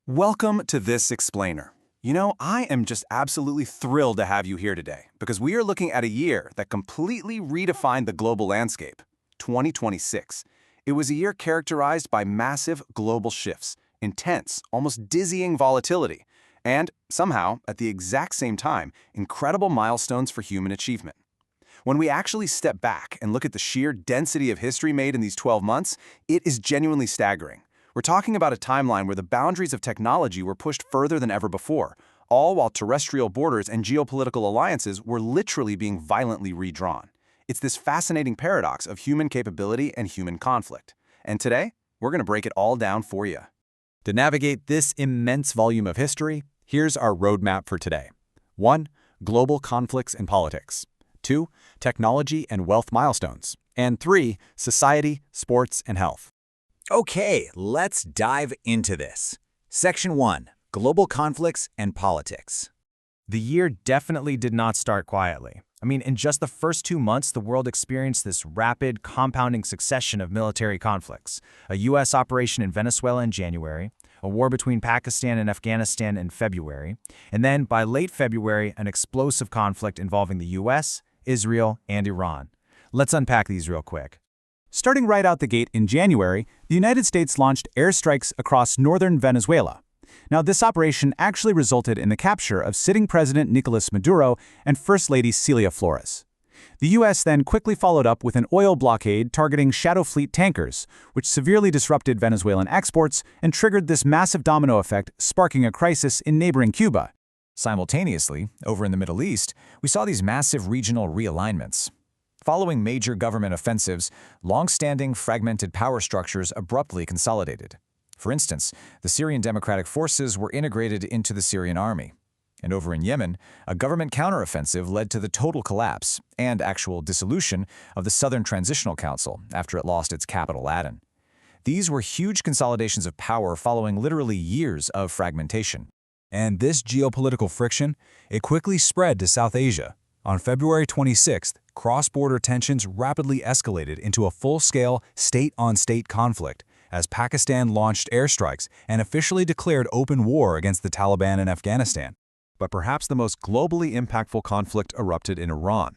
Welcome to this explainer. I am just absolutely thrilled to have you here today because we are looking at a year that completely redefined the global landscape, 2026. It was a year characterized by massive global shifts, intense, almost dizzying volatility, and somehow, at the exact same time, incredible milestones for human achievement. When we actually step back and look at the sheer density of history made in these 12 months, it is genuinely staggering. We're talking about a timeline where the boundaries of technology were pushed further than ever before, all while terrestrial borders and geopolitical alliances were literally being violently redrawn. It's this fascinating paradox of human capability and human conflict. And today, we're going to break it all down for you. To navigate this immense volume of history, here's our roadmap for today. 1. Global conflicts and politics. 2. Technology and wealth milestones. And 3. Society, sports, and health. Okay, let's dive into this. Section 1. Global conflicts and politics. The year definitely did not start quietly. In just the first 2 months, the world experienced this rapid, compounding succession of military conflicts. A U.S. operation in Venezuela in January, a war between Pakistan and Afghanistan in February, and then, by late February, an explosive conflict involving the U.S., Israel, and Iran. Let's unpack these real quick. Starting right out the gate in January, the United States launched airstrikes across northern Venezuela. Now, this operation actually resulted in the capture of sitting President Nicolás Maduro and First Lady Celia Flores. The U.S. then quickly followed up with an oil blockade targeting Shadow Fleet tankers, which severely disrupted Venezuelan exports and triggered this massive domino effect, sparking a crisis in neighboring Cuba. Simultaneously, over in the Middle East, we saw these massive regional realignments. Following major government offensives, long-standing fragmented power structures abruptly consolidated. For instance, the Syrian Democratic Forces were integrated into the Syrian army. And over in Yemen, a government counteroffensive led to the total collapse and actual dissolution of the Southern Transitional Council after it lost its capital, Aden. These were huge consolidations of power following literally years of fragmentation. And this geopolitical friction, it quickly spread to South Asia. On February 26th, cross-border tensions rapidly escalated into a full-scale, state-on-state conflict as Pakistan launched airstrikes and officially declared open war against the Taliban in Afghanistan. But perhaps the most globally impactful conflict erupted in Iran.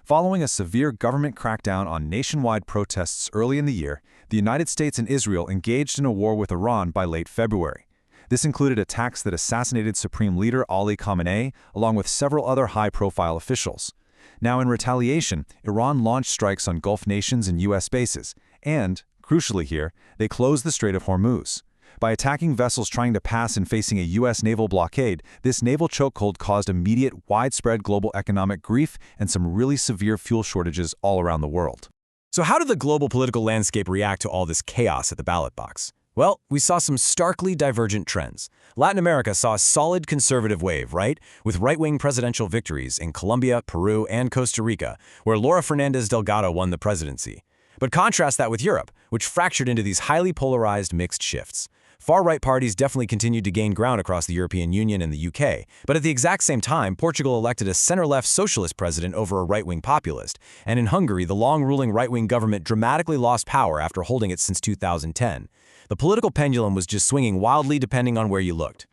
Following a severe government crackdown on nationwide protests early in the year, the United States and Israel engaged in a war with Iran by late February. This included attacks that assassinated Supreme Leader Ali Khamenei, along with several other high-profile officials. Now, in retaliation, Iran launched strikes on Gulf nations and U.S. bases, and, crucially here, they closed the Strait of Hormuz. By attacking vessels trying to pass and facing a U.S. naval blockade, this naval chokehold caused immediate, widespread global economic grief and some really severe fuel shortages all around the world. So how did the global political landscape react to all this chaos at the ballot box? Well, we saw some starkly divergent trends. Latin America saw a solid conservative wave, right? With right-wing presidential victories in Colombia, Peru, and Costa Rica, where Laura Fernandez Delgado won the presidency. But contrast that with Europe, which fractured into these highly polarized mixed shifts. Far-right parties definitely continued to gain ground across the European Union and the UK, but at the exact same time, Portugal elected a center-left socialist president over a right-wing populist, and in Hungary, the long-ruling right-wing government dramatically lost power after holding it since 2010. The political pendulum was just swinging wildly depending on where you looked.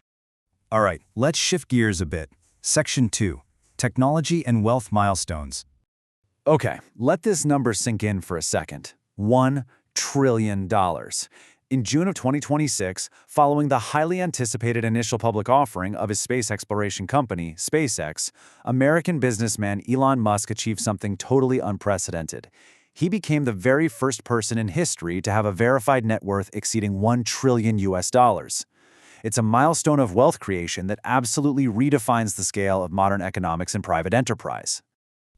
All right, let's shift gears a bit. Section 2. Technology and wealth milestones. Okay, let this number sink in for a second. $1 trillion. In June of 2026, following the highly anticipated initial public offering of his space exploration company, SpaceX, American businessman Elon Musk achieved something totally unprecedented. He became the very first person in history to have a verified net worth exceeding $1 trillion. It's a milestone of wealth creation that absolutely redefines the scale of modern economics and private enterprise.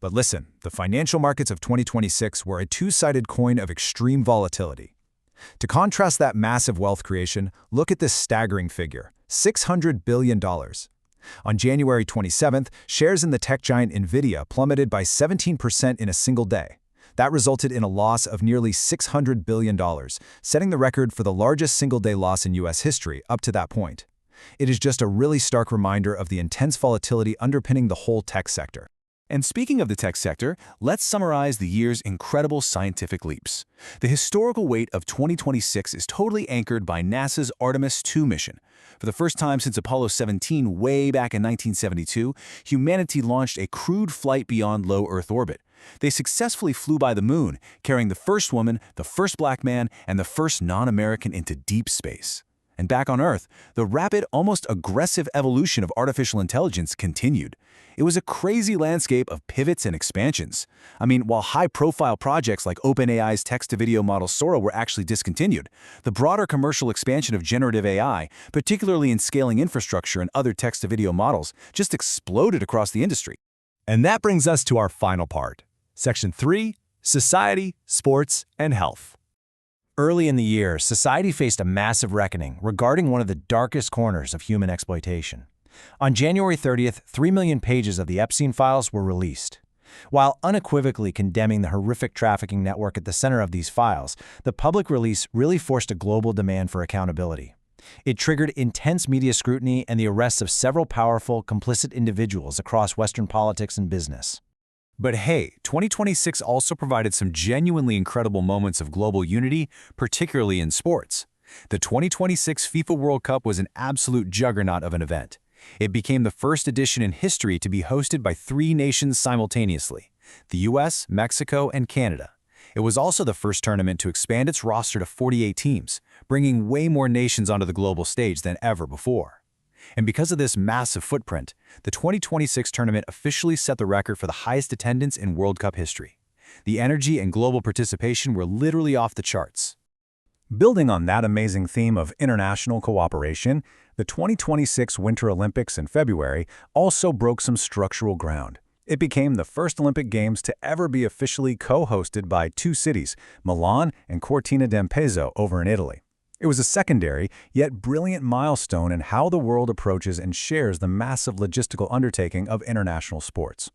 But listen, the financial markets of 2026 were a two-sided coin of extreme volatility. To contrast that massive wealth creation, look at this staggering figure, $600 billion. On January 27th, shares in the tech giant Nvidia plummeted by 17% in a single day. That resulted in a loss of nearly $600 billion, setting the record for the largest single-day loss in U.S. history up to that point. It is just a really stark reminder of the intense volatility underpinning the whole tech sector. And speaking of the tech sector, let's summarize the year's incredible scientific leaps. The historical weight of 2026 is totally anchored by NASA's Artemis II mission. For the first time since Apollo 17 way back in 1972, humanity launched a crewed flight beyond low Earth orbit. They successfully flew by the moon, carrying the first woman, the first black man, and the first non-American into deep space. And back on Earth, the rapid, almost aggressive evolution of artificial intelligence continued. It was a crazy landscape of pivots and expansions. I mean, while high-profile projects like OpenAI's text-to-video model Sora were actually discontinued, the broader commercial expansion of generative AI, particularly in scaling infrastructure and other text-to-video models, just exploded across the industry. And that brings us to our final part. Section 3, Society, Sports, and Health. Early in the year, society faced a massive reckoning regarding one of the darkest corners of human exploitation. On January 30th, 3 million pages of the Epstein files were released. While unequivocally condemning the horrific trafficking network at the center of these files, the public release really forced a global demand for accountability. It triggered intense media scrutiny and the arrests of several powerful, complicit individuals across Western politics and business. But hey, 2026 also provided some genuinely incredible moments of global unity, particularly in sports. The 2026 FIFA World Cup was an absolute juggernaut of an event. It became the first edition in history to be hosted by 3 nations simultaneously: the US, Mexico, and Canada. It was also the first tournament to expand its roster to 48 teams, bringing way more nations onto the global stage than ever before. And because of this massive footprint, the 2026 tournament officially set the record for the highest attendance in World Cup history. The energy and global participation were literally off the charts. Building on that amazing theme of international cooperation, the 2026 Winter Olympics in February also broke some structural ground. It became the first Olympic Games to ever be officially co-hosted by 2 cities, Milan and Cortina d'Ampezzo over in Italy. It was a secondary, yet brilliant milestone in how the world approaches and shares the massive logistical undertaking of international sports.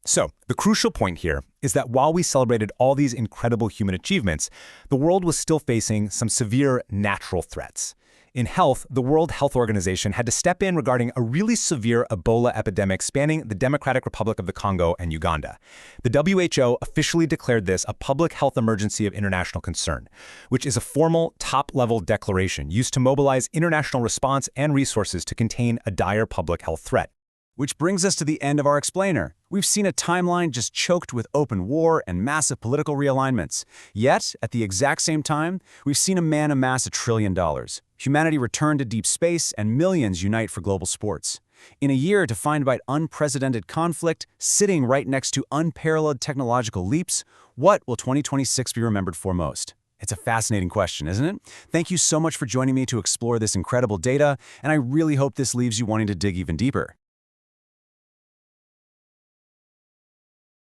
So, the crucial point here is that while we celebrated all these incredible human achievements, the world was still facing some severe natural threats. In health, the World Health Organization had to step in regarding a really severe Ebola epidemic spanning the Democratic Republic of the Congo and Uganda. The WHO officially declared this a public health emergency of international concern, which is a formal, top-level declaration used to mobilize international response and resources to contain a dire public health threat. Which brings us to the end of our explainer. We've seen a timeline just choked with open war and massive political realignments. Yet, at the exact same time, we've seen a man amass $1 trillion. Humanity return to deep space, and millions unite for global sports. In a year defined by unprecedented conflict, sitting right next to unparalleled technological leaps, what will 2026 be remembered for most? It's a fascinating question, isn't it? Thank you so much for joining me to explore this incredible data, and I really hope this leaves you wanting to dig even deeper.